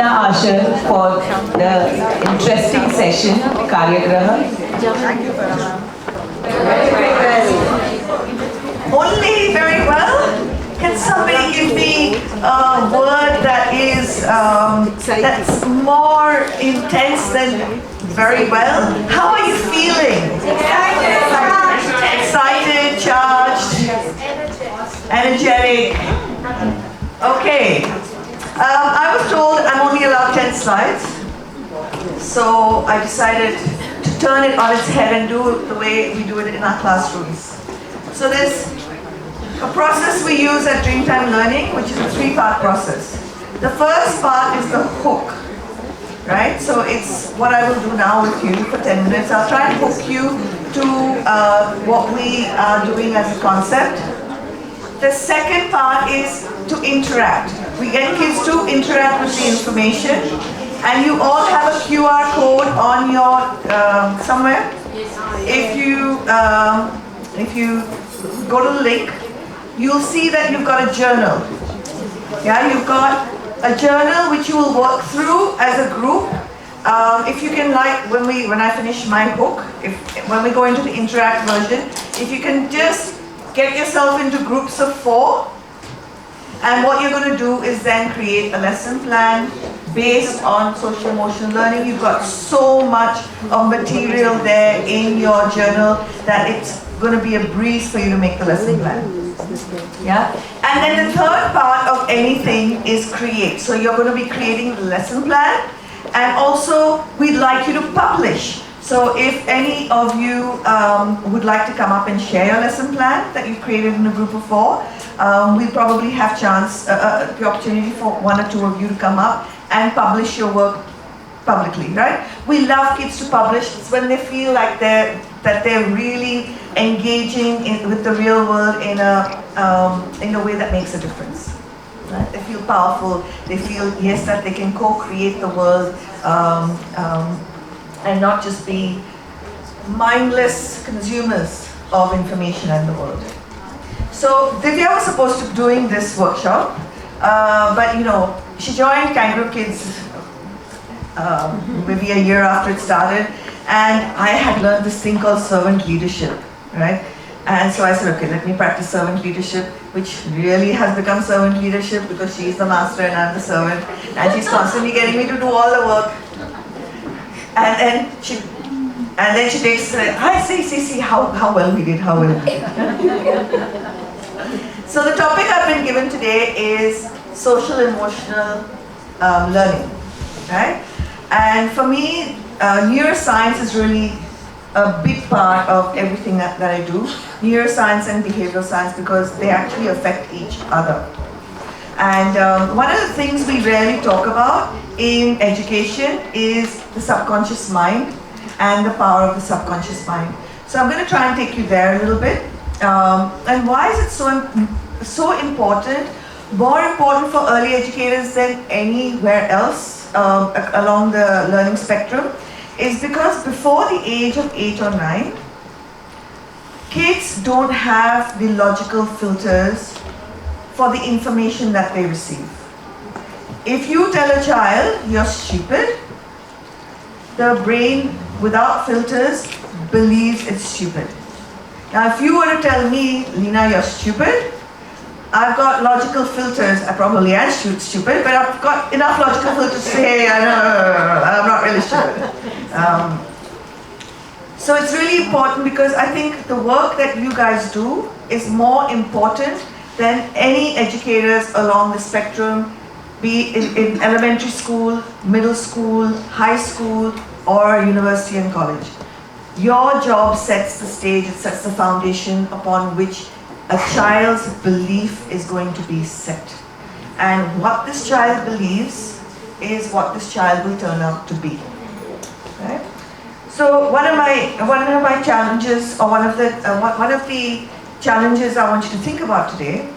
Lina Asher for the interesting session, Karyagara. Very well. Only very well? Can somebody give me a word that is that's more intense than very well? How are you feeling? Excited, charged, energetic. Okay. I was told I'm only allowed 10 slides, so I decided to turn it on its head and do it the way we do it in our classrooms. So there's a process we use at Dreamtime Learning, which is a 3-part process. The first part is the hook, right? So it's what I will do now with you for 10 minutes. I'll try and hook you to what we are doing as a concept. The second part is to interact. We get kids to interact with the information, and you all have a QR code on your somewhere. If you go to the link, you'll see that you've got a journal. Yeah, you've got a journal which you will work through as a group. If you can, like when I finish my hook, when we go into the interact version, if you can just get yourself into groups of 4, and what you're going to do is then create a lesson plan based on social emotional learning. You've got so much of material there in your journal that it's going to be a breeze for you to make the lesson plan. Yeah? And then the third part of anything is create. So you're going to be creating the lesson plan, and also we'd like you to publish. So if any of you would like to come up and share your lesson plan that you've created in a group of 4, we'll probably have the opportunity for 1 or 2 of you to come up and publish your work publicly, right? We love kids to publish. It's when they feel like they're really engaging with the real world in a way that makes a difference. Right? They feel powerful. They feel, yes, that they can co-create the world and not just be mindless consumers of information in the world. So Divya was supposed to be doing this workshop, but she joined Kangaroo Kids maybe a year after it started, and I had learned this thing called servant leadership, right? And so I said, okay, let me practice servant leadership, which really has become servant leadership because she's the master and I'm the servant, and she's constantly getting me to do all the work. And then she takes, hi, see how well we did, how well we did. So the topic I've been given today is social emotional learning, right? And for me, neuroscience is really a big part of everything that I do. Neuroscience and behavioral science, because they actually affect each other. And one of the things we rarely talk about in education is the subconscious mind and the power of the subconscious mind. So I'm going to try and take you there a little bit. And why is it so important, more important for early educators than anywhere else along the learning spectrum, is because before the age of 8 or 9, kids don't have the logical filters for the information that they receive. If you tell a child you're stupid, the brain without filters believes it's stupid. Now if you were to tell me, Lina, you're stupid, I've got logical filters. I probably am stupid, but I've got enough logical filters to say, hey, I'm not really stupid. So it's really important, because I think the work that you guys do is more important than any educators along the spectrum, be it in elementary school, middle school, high school, or university and college. Your job sets the stage, it sets the foundation upon which a child's belief is going to be set. And what this child believes is what this child will turn out to be. Right? So one of my challenges, or one of the challenges I want you to think about today,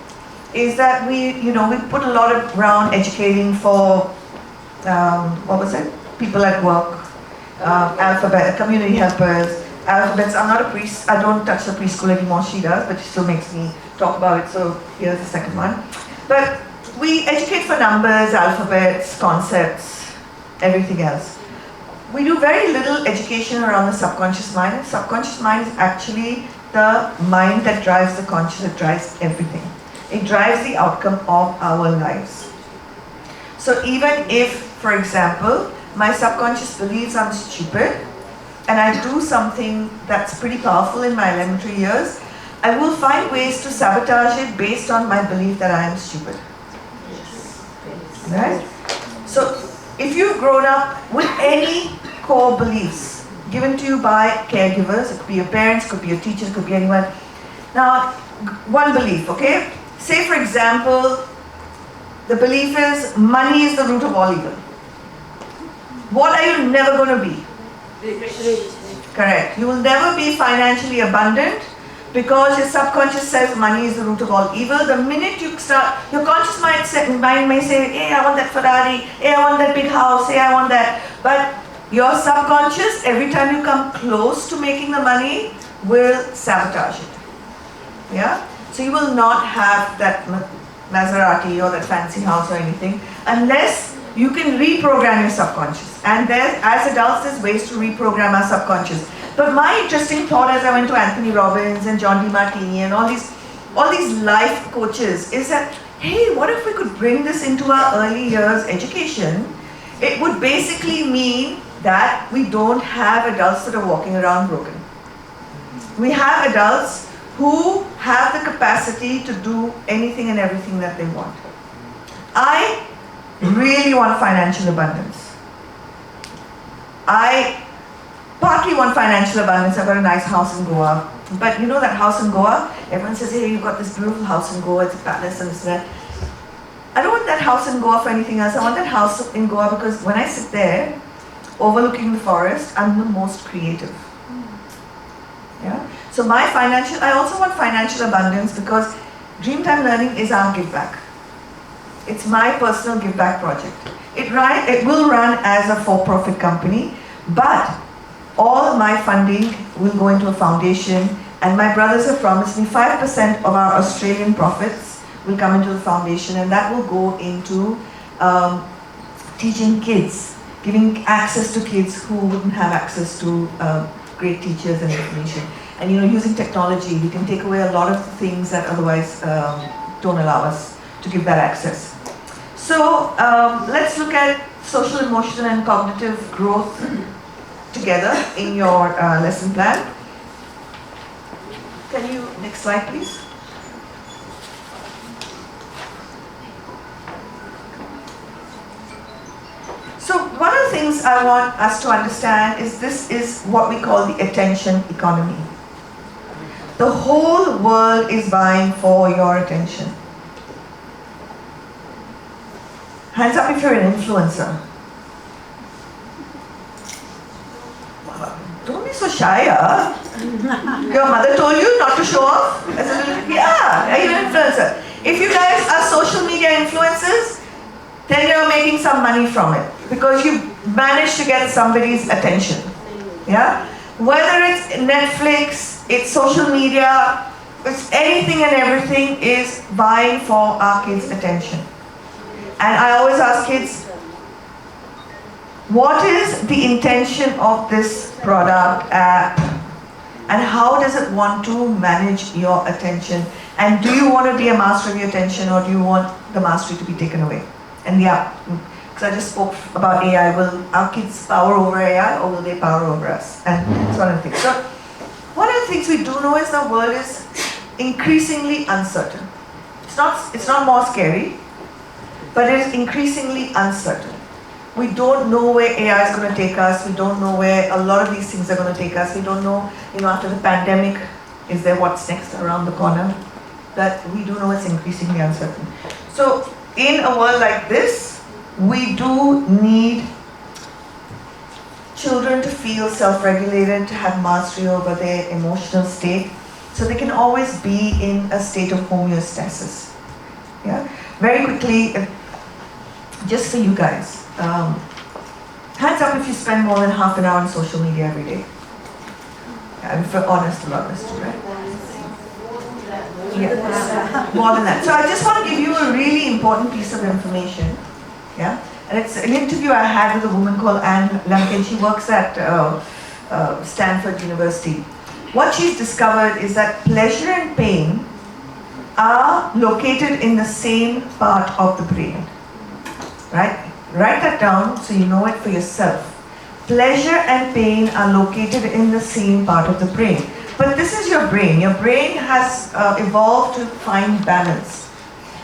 is that we put a lot around educating for people at work, alphabet, community helpers, alphabets. I'm not a priest. I don't touch the preschool anymore. She does, but she still makes me talk about it. So here's the second one. But We educate for numbers, alphabets, concepts, everything else. We do very little education around the subconscious mind. The subconscious mind is actually the mind that drives the conscious, that drives everything. It drives the outcome of our lives. So even if, for example, my subconscious believes I'm stupid and I do something that's pretty powerful in my elementary years, I will find ways to sabotage it based on my belief that I am stupid. Right? So if you've grown up with any core beliefs given to you by caregivers, it could be your parents, it could be your teachers, it could be anyone. Now, one belief, okay? Say for example, the belief is money is the root of all evil. What are you never going to be? Rich. Correct. You will never be financially abundant because your subconscious says money is the root of all evil. The minute you start, your conscious mind may say, hey, I want that Ferrari, hey, I want that big house, hey, I want that. But your subconscious, every time you come close to making the money, will sabotage it. Yeah? So you will not have that Maserati or that fancy house or anything unless you can reprogram your subconscious. And there, as adults, there's ways to reprogram our subconscious. But my interesting thought as I went to Anthony Robbins and John DeMartini and all these life coaches is that, hey, what if we could bring this into our early years education? It would basically mean that we don't have adults that are walking around broken. We have adults who have the capacity to do anything and everything that they want. I really want financial abundance. I partly want financial abundance. I've got a nice house in Goa. But you know that house in Goa? Everyone says, hey, you've got this beautiful house in Goa, it's a palace and this and that. I don't want that house in Goa for anything else. I want that house in Goa because when I sit there, overlooking the forest, I'm the most creative. Yeah? So I also want financial abundance because Dreamtime Learning is our give back. It's my personal give back project. It will run as a for-profit company, but all my funding will go into a foundation, and my brothers have promised me 5% of our Australian profits will come into the foundation, and that will go into teaching kids, giving access to kids who wouldn't have access to great teachers and information. And using technology, we can take away a lot of things that otherwise don't allow us to give that access. So let's look at social, emotional, and cognitive growth together in your lesson plan. Can you, next slide please. So one of the things I want us to understand is this is what we call the attention economy. The whole world is vying for your attention. Hands up if you're an influencer. Don't be so shy, huh? Your mother told you not to show off as a little kid? Yeah, are you an influencer? If you guys are social media influencers, then you're making some money from it because you managed to get somebody's attention. Yeah? Whether it's Netflix, it's social media, it's anything and everything is vying for our kids' attention. And I always ask kids, what is the intention of this product, app, and how does it want to manage your attention? And do you want to be a master of your attention, or do you want the mastery to be taken away? And yeah, because I just spoke about AI, will our kids power over AI or will they power over us? And it's one of the things. So one of the things we do know is the world is increasingly uncertain. It's not more scary, but it is increasingly uncertain. We don't know where AI is going to take us. We don't know where a lot of these things are going to take us. We don't know, after the pandemic, is there what's next around the corner? That we do know it's increasingly uncertain. So in a world like this, we do need children to feel self-regulated, to have mastery over their emotional state, so they can always be in a state of homeostasis. Yeah? Very quickly, just for you guys, hands up if you spend more than half an hour on social media every day. I'm for honest about this too, right? Yeah, more than that. So I just want to give you a really important piece of information. Yeah, and it's an interview I had with a woman called Anne Lumpkin. She works at Stanford University. What she's discovered is that pleasure and pain are located in the same part of the brain. Right? Write that down so you know it for yourself. Pleasure and pain are located in the same part of the brain. But this is your brain. Your brain has evolved to find balance.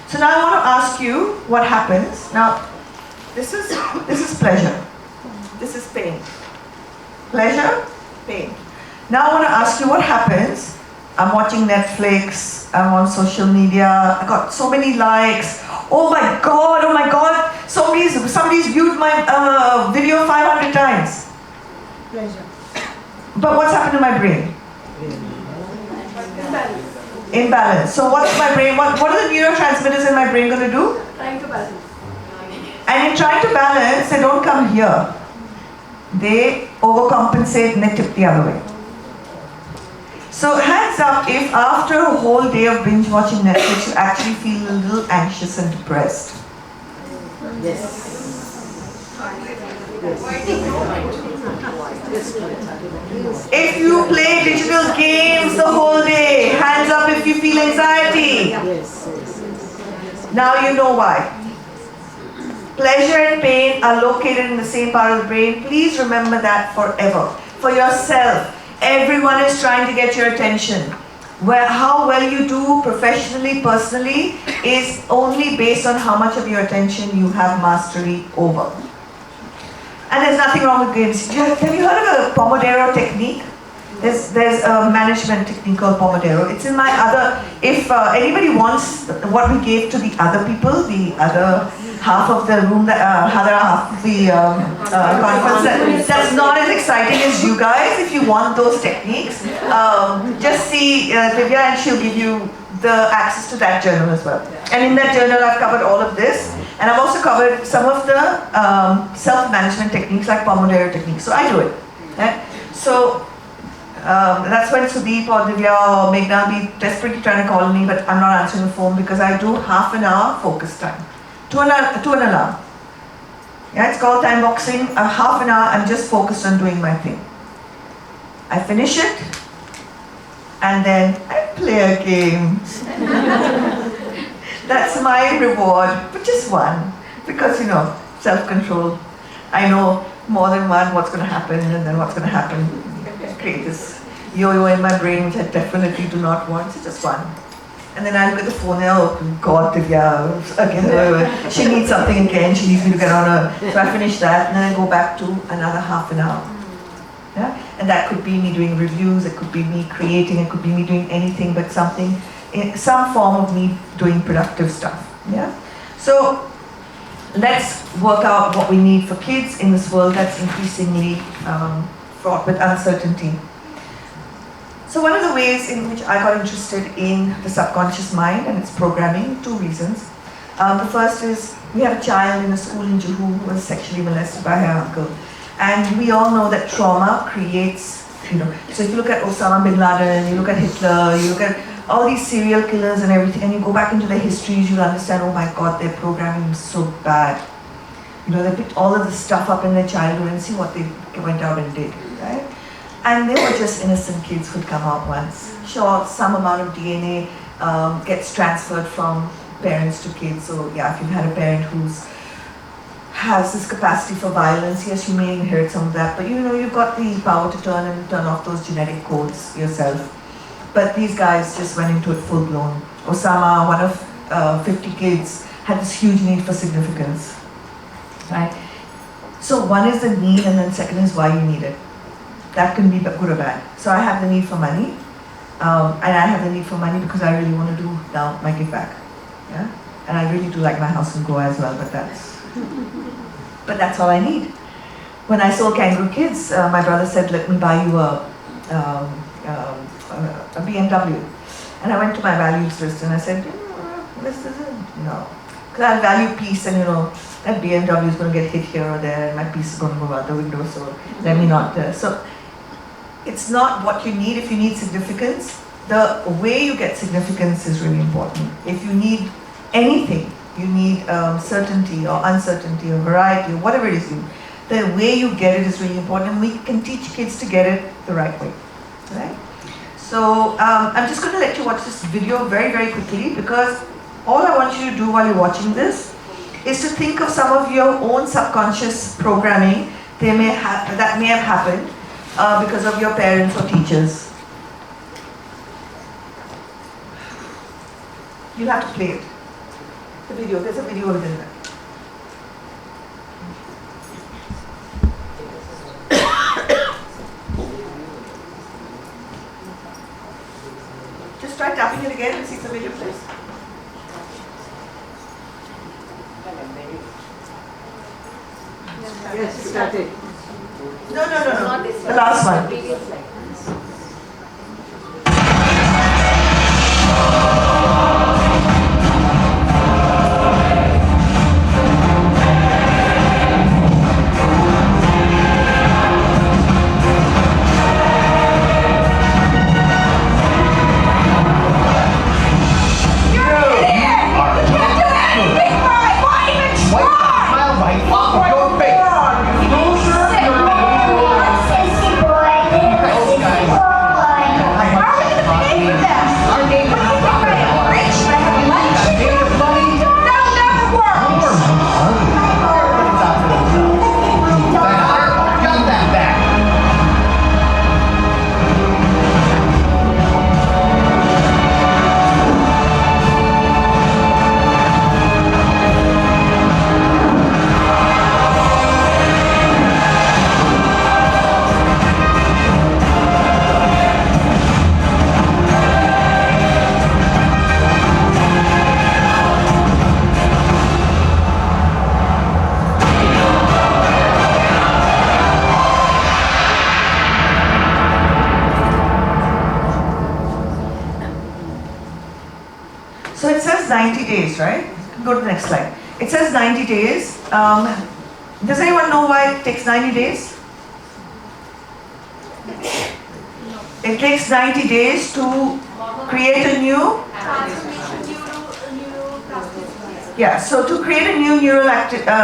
So now I want to ask you what happens. Now, this is pleasure. This is pain. Pleasure, pain. Now I want to ask you what happens. I'm watching Netflix, I'm on social media, I got so many likes. Oh my God, somebody's viewed my video 500 times. Pleasure. But what's happened to my brain? Imbalance. So what's my brain, what are the neurotransmitters in my brain going to do? Trying to balance. And in trying to balance, they don't come here. They overcompensate and they tip the other way. So hands up if after a whole day of binge watching Netflix you actually feel a little anxious and depressed. Yes. If you play digital games the whole day, hands up if you feel anxiety. Yes. Now you know why. Pleasure and pain are located in the same part of the brain. Please remember that forever. For yourself. Everyone is trying to get your attention. How well you do professionally, personally, is only based on how much of your attention you have mastery over. And there's nothing wrong with games. Have you heard of a Pomodoro technique? There's a management technique called Pomodoro. It's in my other, if anybody wants what we gave to the other people, the other half of the room, other half of the conference, that's not as exciting as you guys. If you want those techniques, just see Divya and she'll give you the access to that journal as well. And in that journal I've covered all of this. And I've also covered some of the self-management techniques like Pomodoro techniques. So I do it. Right? So that's when Sudeep or Divya or Meghna will be desperately trying to call me, but I'm not answering the phone because I do half an hour focus time. To an alarm. Yeah, it's called time boxing. Half an hour, I'm just focused on doing my thing. I finish it, and then I play a game. That's my reward, but just one. Because, self-control. I know more than one what's going to happen, and then what's going to happen. Create this yo-yo in my brain, which I definitely do not want, so just one. And then I look at the phone and oh God, Divya, again, she needs something again, she needs me to get on her. So I finish that and then I go back to another half an hour. Yeah? And that could be me doing reviews, it could be me creating, it could be me doing anything but something, some form of me doing productive stuff. Yeah? So let's work out what we need for kids in this world that's increasingly fraught with uncertainty. So one of the ways in which I got interested in the subconscious mind and its programming, two reasons. The first is, we had a child in a school in Juhu who was sexually molested by her uncle. And we all know that trauma creates, so if you look at Osama bin Laden, you look at Hitler, you look at all these serial killers and everything, and you go back into their histories, you'll understand, oh my God, their programming was so bad. They picked all of this stuff up in their childhood and see what they went out and did, right? And they were just innocent kids who'd come out once. Sure, some amount of DNA gets transferred from parents to kids. So yeah, if you've had a parent has this capacity for violence, yes, you may inherit some of that. But you've got the power to turn off those genetic codes yourself. But these guys just went into it full blown. Osama, one of 50 kids, had this huge need for significance, right? So one is the need, and then second is why you need it. That can be good or bad. So I have the need for money, and I have the need for money because I really want to do now my give back. Yeah? And I really do like my house in Goa as well, but that's all I need. When I sold Kangaroo Kids, my brother said, let me buy you a BMW. And I went to my values list and I said, this isn't, no. Because I value peace and that BMW is going to get hit here or there and my piece is going to go out the window, so let me not. So it's not what you need. If you need significance, the way you get significance is really important. If you need anything, you need certainty or uncertainty or variety or whatever it is, the way you get it is really important, and we can teach kids to get it the right way. Right? So I'm just going to let you watch this video very, very quickly, because all I want you to do while you're watching this is to think of some of your own subconscious programming that may have happened because of your parents or teachers. You'll have to play it. The video, there's a video within that. Just try tapping it again and see if the video plays. Yes, started. No. The last one. So it says 90 days, right? Go to the next slide. It says 90 days. Does anyone know why it takes 90 days? It takes 90 days to create a new... Yeah, so to create a new neural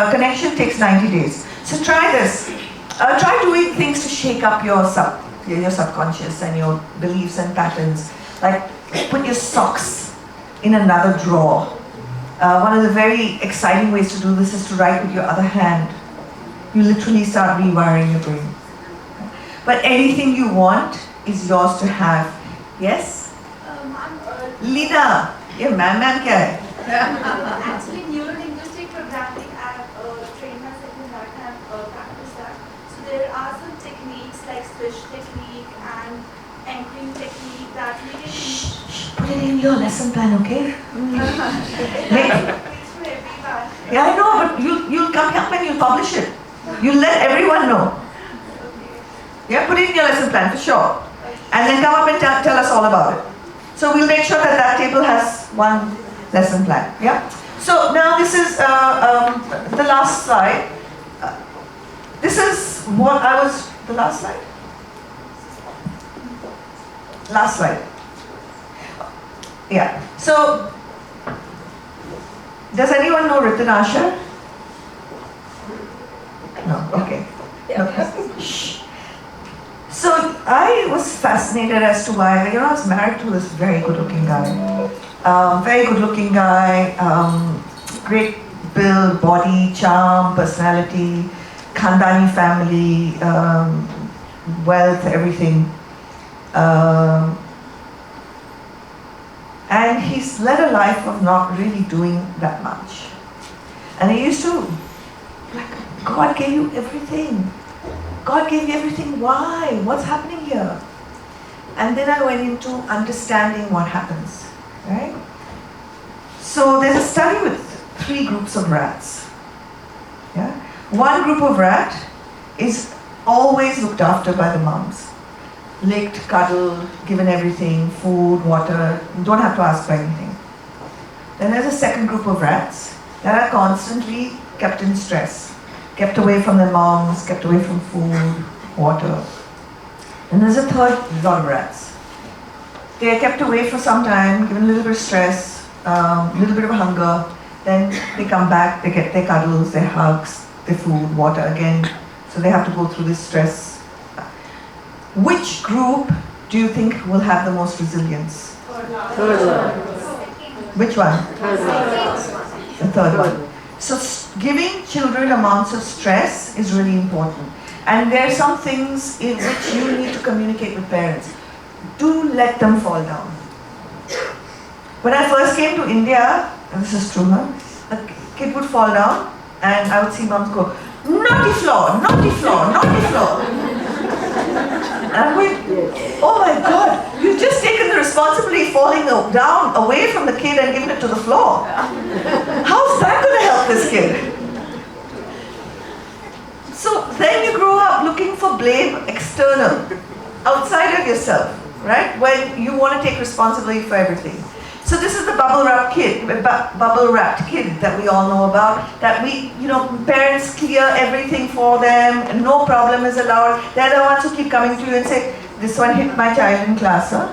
connection takes 90 days. So try this. Try doing things to shake up your subconscious and your beliefs and patterns. Like put your socks in another drawer. One of the very exciting ways to do this is to write with your other hand. You literally start rewiring your brain. But anything you want is yours to have. Yes? Lina, ये ma'am क्या है? Actually, neuro-linguistic programming, I have trained myself in that and practiced that. So there are some techniques like switch technique and anchoring technique that we can use. Put it in your lesson plan, okay? Yeah, I know, but you'll come up and you'll publish it. You'll let everyone know. Yeah, put it in your lesson plan for sure. And then come up and tell us all about it. So we'll make sure that that table has one lesson plan. Yeah. So now this is the last slide. This is what I was. The last slide. Last slide. Yeah. So does anyone know Ritanasha? No. Okay. No. Shh. So I was fascinated as to why, I was married to this very good-looking guy. Great build, body, charm, personality, Khandani family, wealth, everything. And he's led a life of not really doing that much. And he used to, like, God gave you everything. God gave you everything. Why? What's happening here? And then I went into understanding what happens, right? So there's a study with 3 groups of rats. Yeah? One group of rat is always looked after by the moms. Licked, cuddled, given everything, food, water, you don't have to ask for anything. Then there's a second group of rats that are constantly kept in stress. Kept away from their moms, kept away from food, water. And there's a third lot of rats. they are kept away for some time, given a little bit of stress, a little bit of hunger, then they come back, they get their cuddles, their hugs, their food, water again. So they have to go through this stress. Which group do you think will have the most resilience? Which one? The third one. So giving children amounts of stress is really important. And there are some things in which you need to communicate with parents. Do let them fall down. When I first came to India, and this is true, huh? A kid would fall down and I would see moms go, naughty floor, naughty floor, naughty floor. And I'm going, oh my God, you've just taken the responsibility of falling down away from the kid and given it to the floor. How's that going to help this kid? So then you grow up looking for blame external, outside of yourself, right? When you want to take responsibility for everything. So this is the bubble-wrapped kid that we all know about, that parents clear everything for them, and no problem is allowed. They're the ones who keep coming to you and say, this one hit my child in class, huh?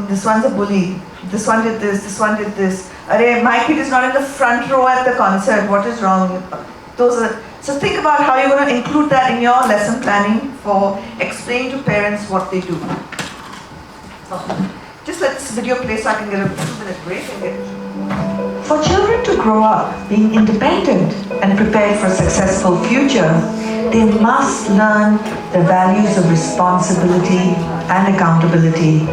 This one's a bully. This one did this one did this. My kid is not in the front row at the concert, what is wrong? So think about how you're going to include that in your lesson planning for explaining to parents what they do. Just let this video play so I can get a 2-minute break. For children to grow up being independent and prepared for a successful future, they must learn the values of responsibility and accountability.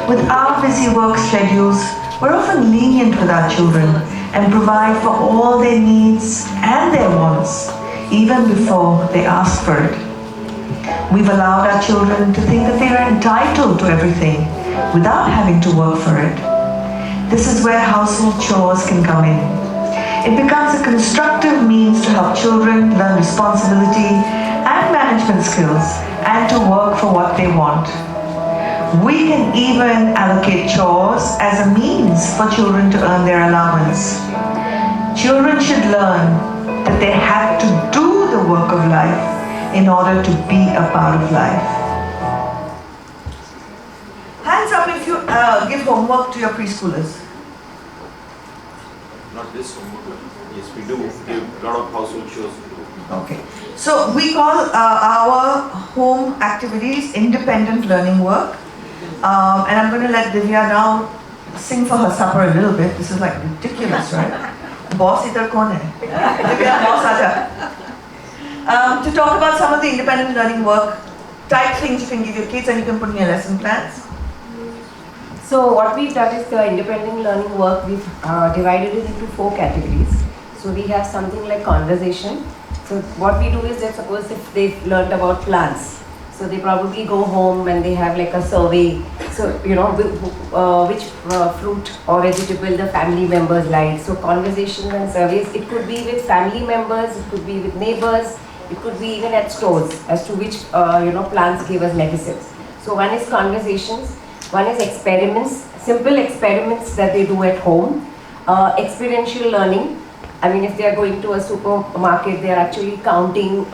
With our busy work schedules, we're often lenient with our children and provide for all their needs and their wants, even before they ask for it. We've allowed our children to think that they are entitled to everything without having to work for it. This is where household chores can come in. It becomes a constructive means to help children learn responsibility and management skills and to work for what they want. We can even allocate chores as a means for children to earn their allowance. Children should learn that they have to do the work of life in order to be a part of life. Hands up if you give homework to your preschoolers. Not this homework, but yes, we do give a lot of household chores to do. Okay. So we call our home activities independent learning work. And I'm going to let Divya now sing for her supper a little bit. This is like ridiculous, right? Boss idhar kaun hai? Divya, boss aaja. To talk about some of the independent learning work, type things you can give your kids and you can put in your lesson plans. So what we've done is the independent learning work, we've divided it into 4 categories. So we have something like conversation. So what we do is that suppose if they've learned about plants, so they probably go home and they have like a survey. So, which fruit or vegetable the family members like. So conversations and surveys, it could be with family members, it could be with neighbors, it could be even at stores as to which, plants give us medicines. So one is conversations, one is experiments, simple experiments that they do at home, experiential learning. I mean, if they are going to a supermarket, they are actually counting,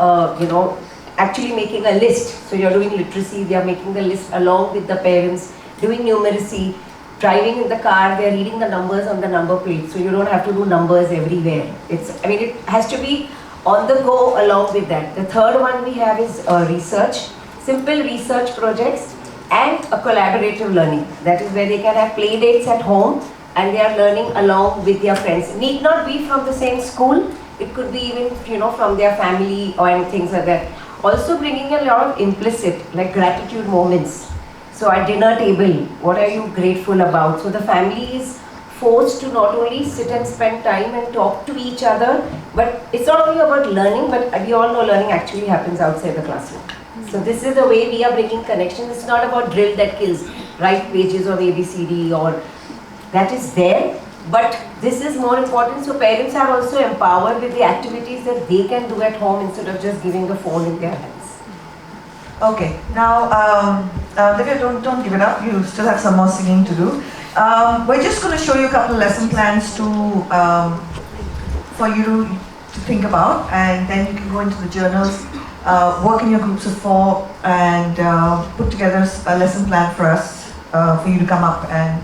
actually making a list. So you're doing literacy, they are making the list along with the parents, doing numeracy, driving in the car, they're reading the numbers on the number plate. So you don't have to do numbers everywhere. It has to be on the go along with that. The third one we have is research, simple research projects and a collaborative learning. That is where they can have play dates at home and they are learning along with their friends. Need not be from the same school. It could be even, from their family or things like that. Also bringing a lot of implicit, like gratitude moments. So at dinner table, what are you grateful about? So the family is forced to not only sit and spend time and talk to each other, but it's not only about learning, but we all know learning actually happens outside the classroom. So this is the way we are bringing connections. It's not about drill that kills, write pages of ABCD or that is there. But this is more important, so parents are also empowered with the activities that they can do at home instead of just giving the phone in their hands. Okay, now, Divya, don't give it up. You still have some more singing to do. We're just going to show you a couple of lesson plans for you to think about, and then you can go into the journals work in your groups of 4 and put together a lesson plan for us, for you to come up and.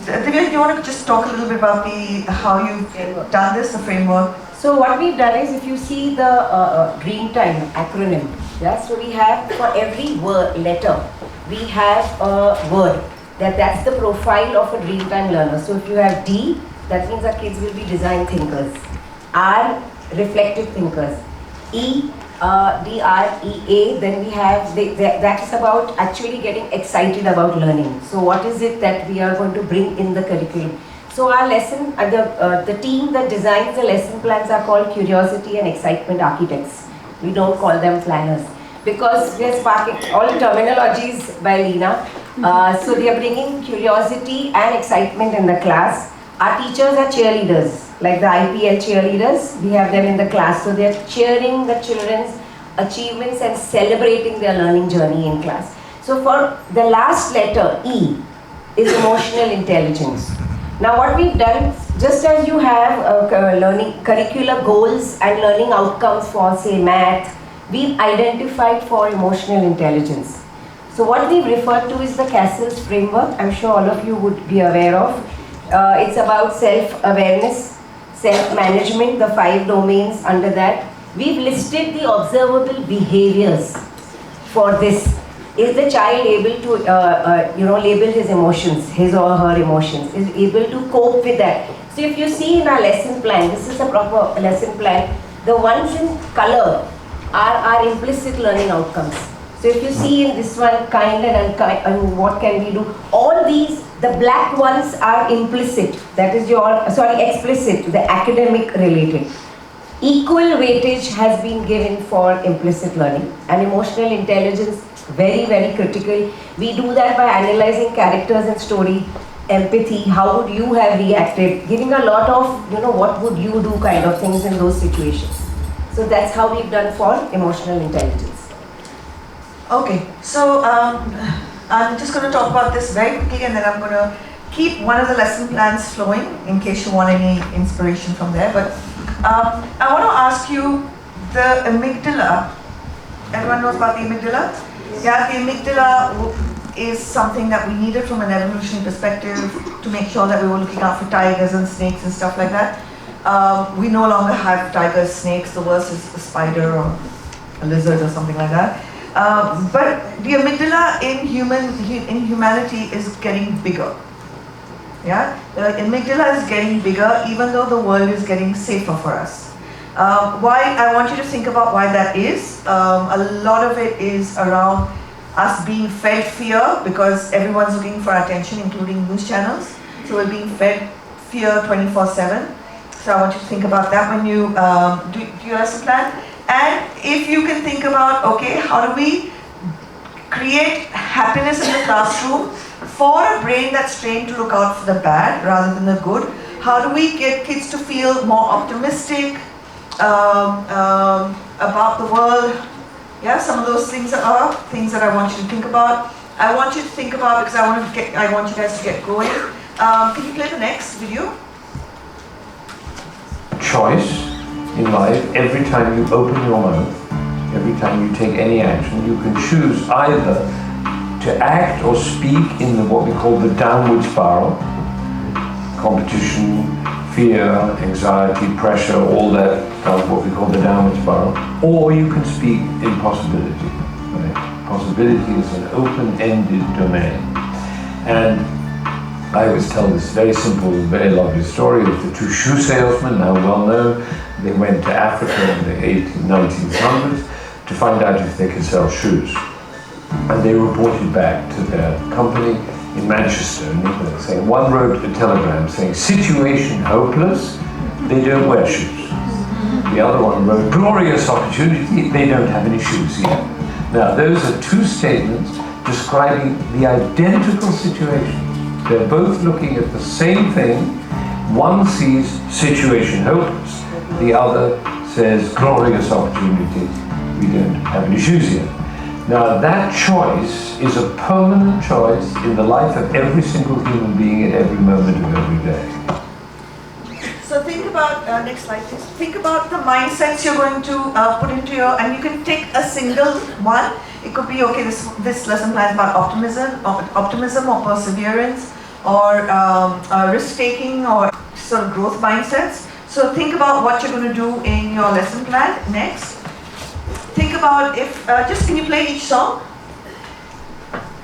Divya, do you want to just talk a little bit about how you've done this, the framework? So what we've done is, if you see the Dreamtime acronym, yeah, so we have for every letter, we have a word. That's the profile of a Dreamtime learner. So if you have D, that means our kids will be design thinkers. R, reflective thinkers. E, DREA, then we have, that is about actually getting excited about learning. So what is it that we are going to bring in the curriculum? So our lesson, the team that designs the lesson plans are called Curiosity and Excitement Architects. We don't call them planners, because we are sparking all terminologies by Lina. So they are bringing curiosity and excitement in the class. Our teachers are cheerleaders, like the IPL cheerleaders. We have them in the class, so they are cheering the children's achievements and celebrating their learning journey in class. So for the last letter, E, is emotional intelligence. Now what we've done, just as you have learning curricular goals and learning outcomes for, say, math, we've identified for emotional intelligence. So what we've referred to is the Castle's framework. I'm sure all of you would be aware of. It's about self-awareness, self-management, the 5 domains under that. We've listed the observable behaviors for this. Is the child able to, label his emotions, his or her emotions? Is able to cope with that? So if you see in our lesson plan, this is a proper lesson plan. The ones in color are our implicit learning outcomes. So if you see in this one, kind and unkind, and what can we do? All these, the black ones are implicit. That is explicit, the academic related. Equal weightage has been given for implicit learning, and emotional intelligence, very, very critical. We do that by analyzing characters and story, empathy, how would you have reacted, giving a lot of, what would you do kind of things in those situations. So that's how we've done for emotional intelligence. Okay, so I'm just going to talk about this very quickly, and then I'm going to keep one of the lesson plans flowing in case you want any inspiration from there. But I want to ask you, the amygdala, everyone knows about the amygdala? Yeah, the amygdala is something that we needed from an evolutionary perspective to make sure that we were looking out for tigers and snakes and stuff like that. We no longer have tigers, snakes, the worst is a spider or a lizard or something like that. But the amygdala in humanity is getting bigger. Yeah, the amygdala is getting bigger, even though the world is getting safer for us. Why? I want you to think about why that is. A lot of it is around us being fed fear, because everyone's looking for attention, including news channels. So we're being fed fear 24/7. So I want you to think about that when you do your lesson plan. And if you can think about, okay, how do we create happiness in the classroom for a brain that's trained to look out for the bad rather than the good? How do we get kids to feel more optimistic about the world? Yeah, some of those things are things that I want you to think about. I want you to think about, because I want you guys to get going. Can you play the next video? Choice in life. Every time you open your mouth, every time you take any action, you can choose either to act or speak in what we call the downward spiral. Competition, fear, anxiety, pressure, all that does what we call the downward spiral. Or you can speak in possibility. Right? Possibility is an open-ended domain. And I always tell this very simple, very lovely story of the 2 shoe salesmen, now well known. They went to Africa in the 1900s to find out if they could sell shoes. And they reported back to their company in Manchester, in England, saying, one wrote a telegram saying, situation hopeless, they don't wear shoes. The other one wrote, glorious opportunity, they don't have any shoes yet. Now, those are 2 statements describing the identical situation. They're both looking at the same thing. One sees situation hopeless, the other says glorious opportunity, we don't have any shoes yet. Now that choice is a permanent choice in the life of every single human being at every moment of every day. So think about next slide please. Think about the mindsets you're going to put into your, and you can take a single one. It could be, okay, this lesson plan is about optimism or perseverance, or risk-taking, or sort of growth mindsets. So think about what you're going to do in your lesson plan. Next, think about if, can you play each song?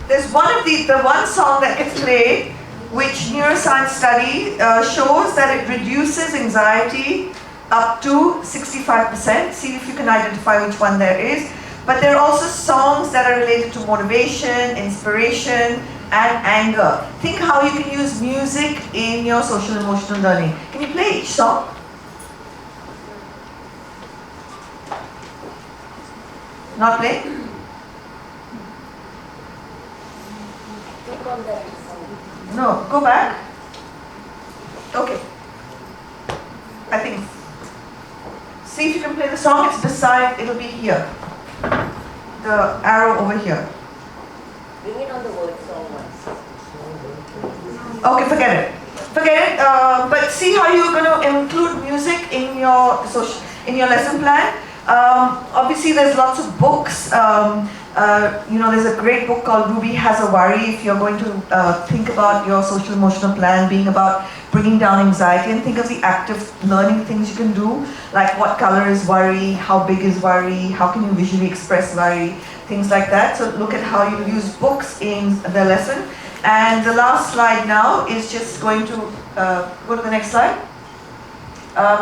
There's one song that gets played, which neuroscience study shows that it reduces anxiety up to 65%. See if you can identify which one there is. But there are also songs that are related to motivation, inspiration, and anger. Think how you can use music in your social emotional learning. Can you play each song? Not play? No, go back. Okay. I think. See if you can play the song. It's beside, it'll be here. The arrow over here. Bring it on the word song once. Okay, forget it. Forget it. But see how you're going to include music in your lesson plan. Obviously, there's lots of books. There's a great book called Ruby Has a Worry. If you're going to think about your social emotional plan being about bringing down anxiety, and think of the active learning things you can do, like what color is worry, how big is worry, how can you visually express worry, things like that. So look at how you use books in the lesson. And the last slide now is just going to go to the next slide.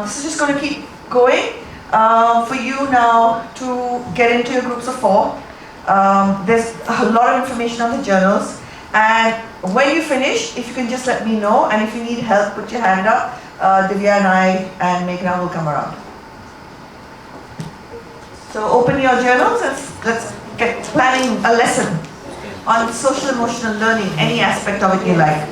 This is just going to keep going for you now to get into your groups of 4. There's a lot of information on the journals, and when you finish, if you can just let me know, and if you need help, put your hand up. Divya and I and Meghna will come around. So open your journals and let's get planning a lesson on social emotional learning, any aspect of it you like.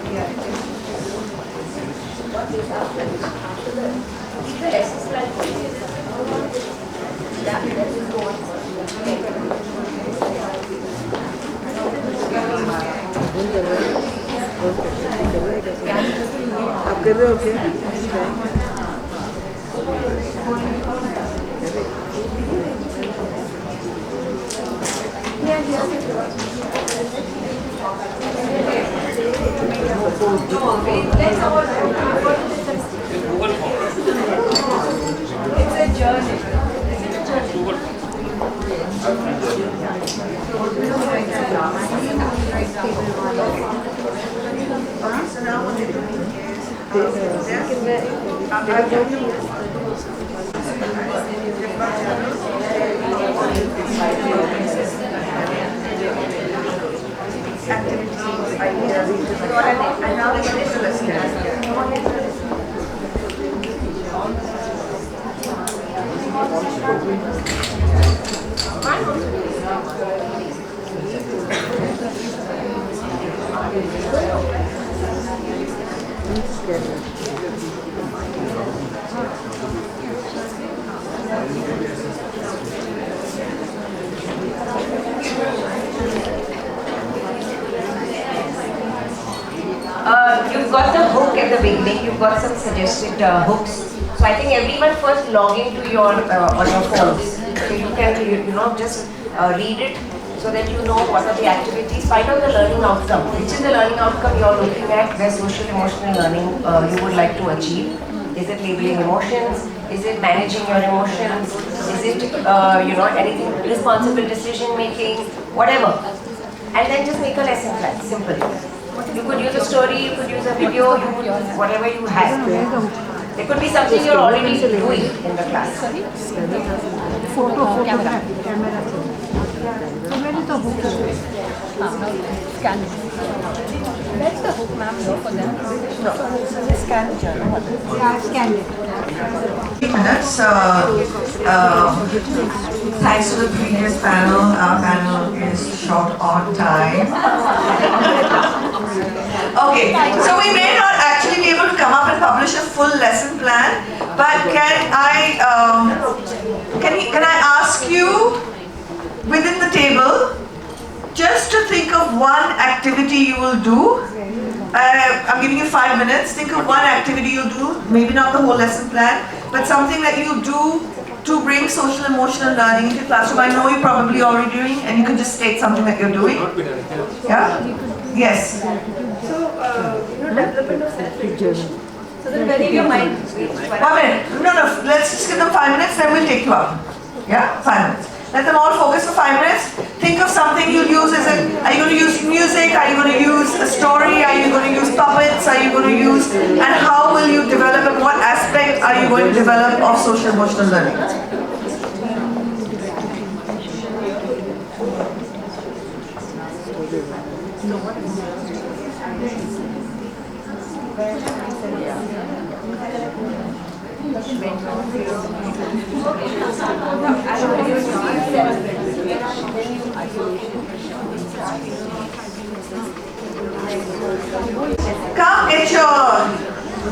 It's a journey. Okay, so now what they're doing activities, ideas, and now they're going to the lesson. You've got the hook at the beginning, you've got some suggested hooks. So I think everyone first log into your on your phones. So you can just read it so that you know what are the activities. Find out the learning outcome. Which is the learning outcome you're looking at, where social emotional learning you would like to achieve. Is it labeling emotions? Is it managing your emotions? Is it anything responsible decision making? Whatever. And then just make a lesson plan. Simple. You could use a story, you could use a video, you could use whatever you have. It could be something you're already doing in the class. Photo camera. Where is the hook? Scan it. That's the hook, ma'am, for them. No. So they scan the journal. Yeah, I scanned it. Minutes. Thanks to the previous panel, our panel is short on time. Okay, so we may not actually be able to come up and publish a full lesson plan, but can I ask you within the table just to think of one activity you will do? I'm giving you 5 minutes. Think of one activity you'll do, maybe not the whole lesson plan, but something that you do to bring social emotional learning into classroom. I know you're probably already doing, and you can just state something that you're doing. Yeah? Yes. So, development of self-regulation. So that when your mind... 1 minute. No, let's just give them 5 minutes, then we'll take you up. Yeah? 5 minutes. Let them all focus for 5 minutes. Think of something you'll use. Are you going to use music? Are you going to use a story? Are you going to use puppets? Are you going to use, and how will you develop, and what aspect are you going to develop of social emotional learning?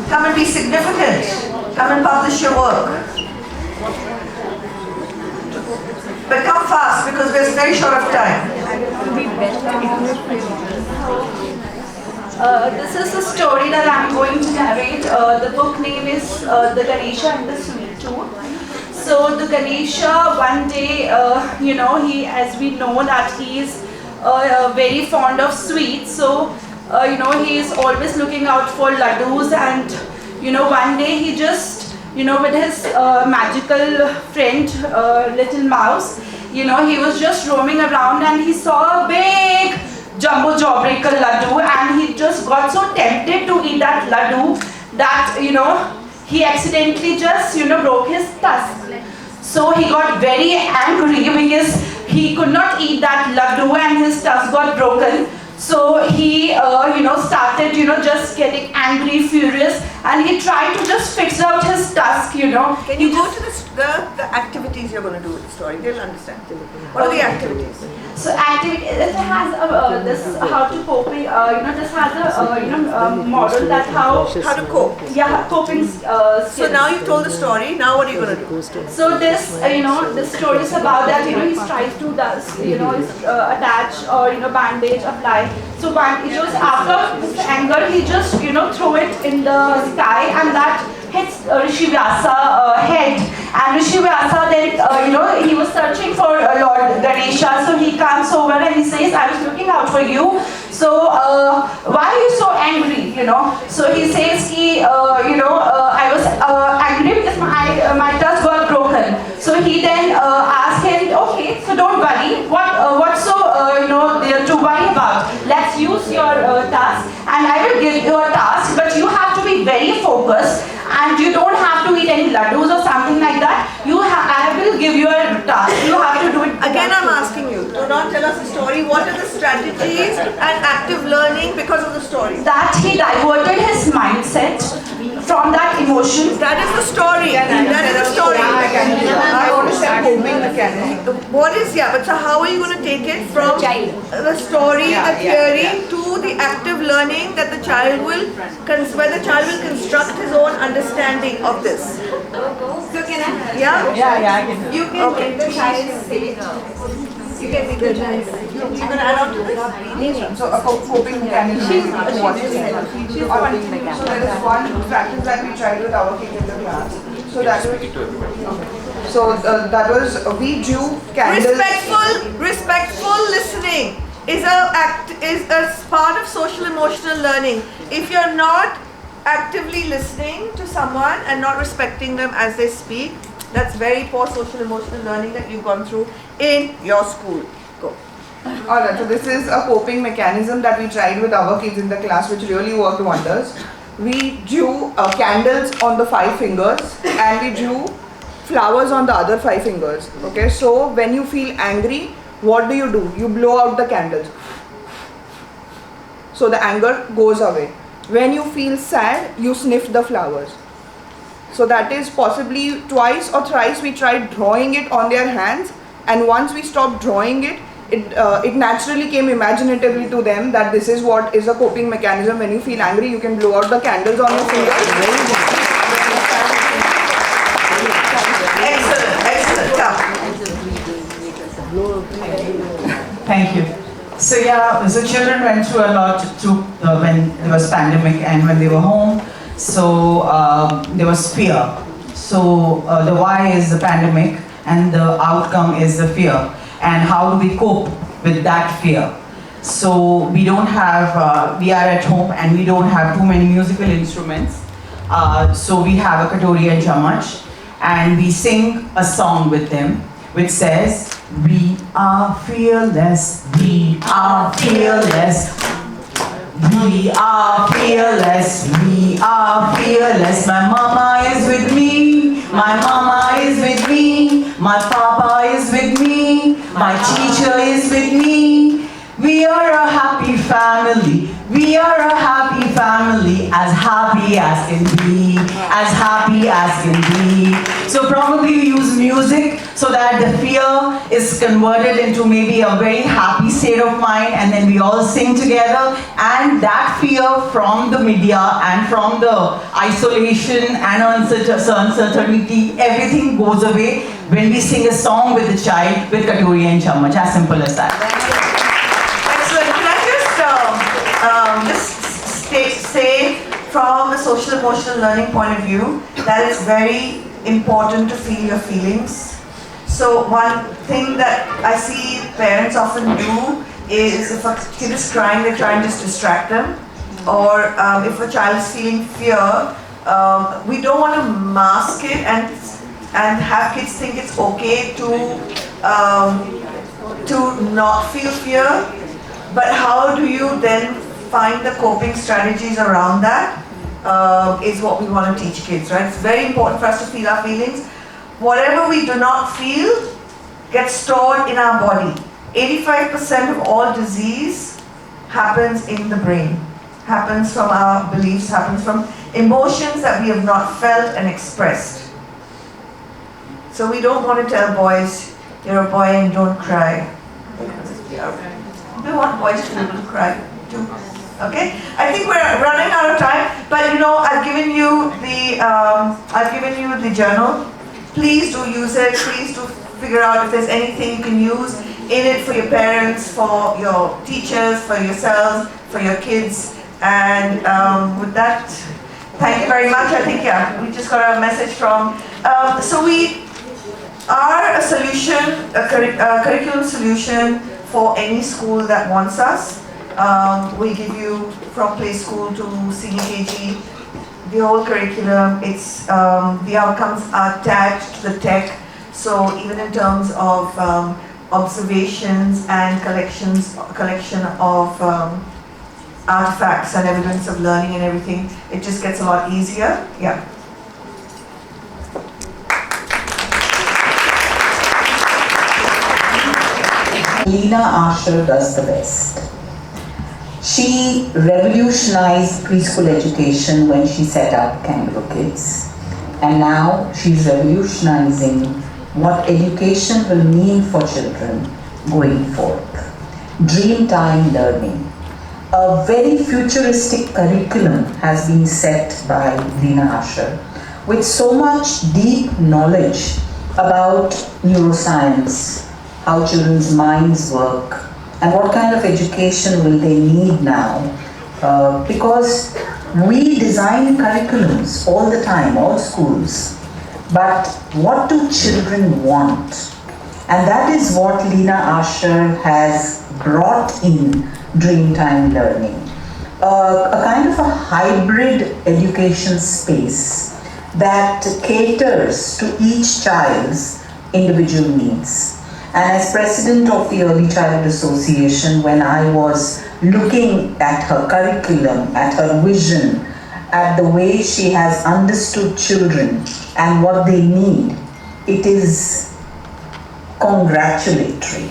Come and be significant. Come and publish your work. But come fast because we're very short of time. This is the story that I'm going to narrate. The book name is The Ganesha and the Sweet Tooth. So the Ganesha, one day, he, as we know that he is very fond of sweets. So, he is always looking out for laddus, and, one day he just, with his magical friend, little mouse, he was just roaming around and he saw a big jumbo jawbreaker laddu, and he just got so tempted to eat that laddu that, he accidentally just, broke his tusk. So he got very angry because he could not eat that laddu and his tusk got broken. So he, started, just getting angry, furious, and he tried to just fix out his tusk, Can you go to the activities you're going to do with the story? They'll understand. What are the activities? So activity, it has this how to cope. This has a model that how to cope. Yeah, coping skills. So now you've told the story. Now what are you going to do? So this, this story is about that, he tries to attach or, bandage, apply. So it was after this anger, he just, throw it in the sky, and that hits Rishi Vyasa head. And Rishi Vyasa then, he was searching for Lord Ganesha. So he comes over and he says, I was looking out for you. So why are you so angry, So he says, I was angry because my tusk got broken. So he then asked him, okay, so don't worry, what's so, to worry about? Let's use your task, and I will give you a task, but you have to be very focused, and you don't have to eat any laddus or something like that. I will give you a task. You have to do it. Again, I'm asking you, do not tell us the story. What are the strategies and active learning because of the story? That he diverted his mindset from that emotion. That is the story. That is the story. I understand coping mechanism. What is, but so how are you going to take it from the story, the theory, to the active learning that the child will, where the child will construct his own understanding of this? So can I? Yeah? I can. You can make the child say you can make the child. You're going to add on to this? So a coping mechanism. She's So there is one practice that we tried with our kids in the class. So that was we drew candles. Respectful listening is a part of social emotional learning. If you're not actively listening to someone and not respecting them as they speak, that's very poor social emotional learning that you've gone through in your school. Go. Alright, so this is a coping mechanism that we tried with our kids in the class, which really worked wonders. We drew candles on the 5 fingers and we drew flowers on the other 5 fingers. Okay, so when you feel angry, what do? You blow out the candles. So the anger goes away. When you feel sad, you sniff the flowers. So that is possibly twice or thrice we tried drawing it on their hands, and once we stopped drawing it, it naturally came imaginatively to them that this is what is a coping mechanism. When you feel angry, you can blow out the candles on your fingers. Excellent. Thank you. So children went through a lot when there was pandemic and when they were home. So there was fear. So the why is the pandemic and the outcome is the fear. And how do we cope with that fear? So we don't have, we are at home and we don't have too many musical instruments. So we have a katori and chamach, and we sing a song with them which says, we are fearless, we are fearless, we are fearless, we are fearless. My mama is with me, my mama is with me, my papa is with me, my teacher is with me. We are a happy family, we are a happy family, as happy as can be, as happy as can be. So probably we use music so that the fear is converted into maybe a very happy state of mind, and then we all sing together, and that fear from the media and from the isolation and uncertainty, everything goes away when we sing a song with the child with katori and chamach, as simple as that. Just say from a social emotional learning point of view that it's very important to feel your feelings. So one thing that I see parents often do is if a kid is crying, they try and just distract them. Or if a child is feeling fear, we don't want to mask it and have kids think it's okay to not feel fear. But how do you then find the coping strategies around that is what we want to teach kids, right? It's very important for us to feel our feelings. Whatever we do not feel gets stored in our body. 85% of all disease happens in the brain, happens from our beliefs, happens from emotions that we have not felt and expressed. So we don't want to tell boys, you're a boy and don't cry. We want boys to be able to cry too. Okay, I think we're running out of time, but you know, I've given you the journal. Please do use it. Please do figure out if there's anything you can use in it for your parents, for your teachers, for yourselves, for your kids. And with that, thank you very much. I think we just got a message from. So we are a solution, a curriculum solution for any school that wants us. We give you from play school to senior KG, the whole curriculum. It's the outcomes are tagged to the tech. So even in terms of observations and collection of artifacts and evidence of learning and everything, it just gets a lot easier. Yeah. Lina Asher does the best. She revolutionized preschool education when she set up Kangaroo Kids. And now she's revolutionizing what education will mean for children going forth. Dreamtime learning. A very futuristic curriculum has been set by Lina Asher with so much deep knowledge about neuroscience, how children's minds work, and what kind of education will they need now. Because we design curriculums all the time, all schools, but what do children want? And that is what Lina Asher has brought in Dreamtime learning. A kind of a hybrid education space that caters to each child's individual needs. And as president of the Early Childhood Association, when I was looking at her curriculum, at her vision, at the way she has understood children and what they need, it is congratulatory.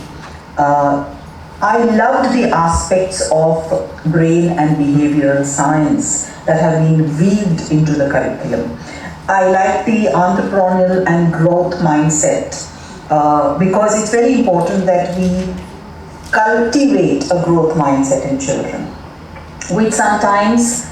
I loved the aspects of brain and behavioral science that have been weaved into the curriculum. I like the entrepreneurial and growth mindset because it's very important that we cultivate a growth mindset in children, which sometimes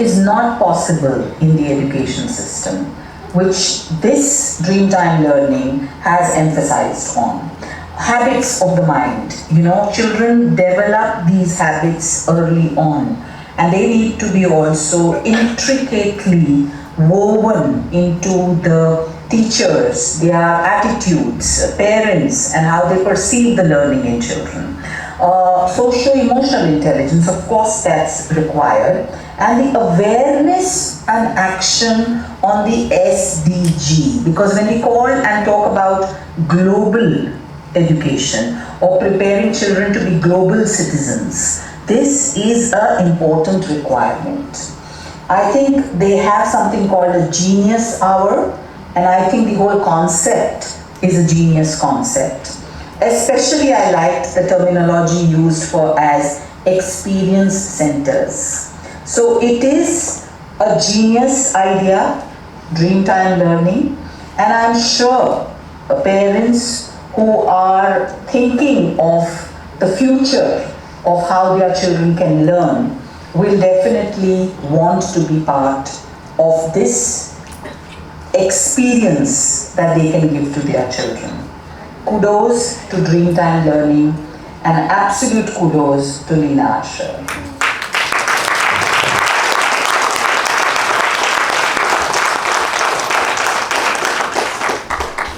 is not possible in the education system, which this Dreamtime learning has emphasized on. Habits of the mind. You know, children develop these habits early on, and they need to be also intricately woven into the teachers, their attitudes, parents, and how they perceive the learning in children. Socio-emotional intelligence, of course, that's required, and the awareness and action on the SDG, because when we call and talk about global education or preparing children to be global citizens, this is an important requirement. I think they have something called a genius hour, and I think the whole concept is a genius concept. Especially I liked the terminology used for as experience centers. So it is a genius idea, Dreamtime learning, and I'm sure parents who are thinking of the future of how their children can learn will definitely want to be part of this experience that they can give to their children. Kudos to Dreamtime Learning and absolute kudos to Lina Asher.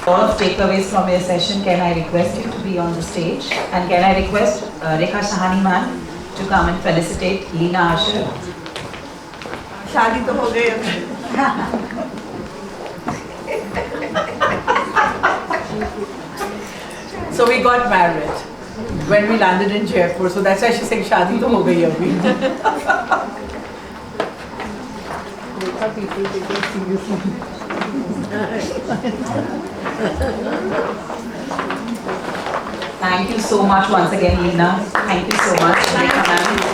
A lot of takeaways from your session. Can I request you to be on the stage? And can I request Rekha Shahani ma'am to come and felicitate Lina Asher? शादी तो हो गई अब। So we got married when we landed in Jaipur. So that's why she's saying शादी तो हो गई अभी. People take it seriously. Thank you so much once again, Lina. Thank you so much, Rekha ma'am.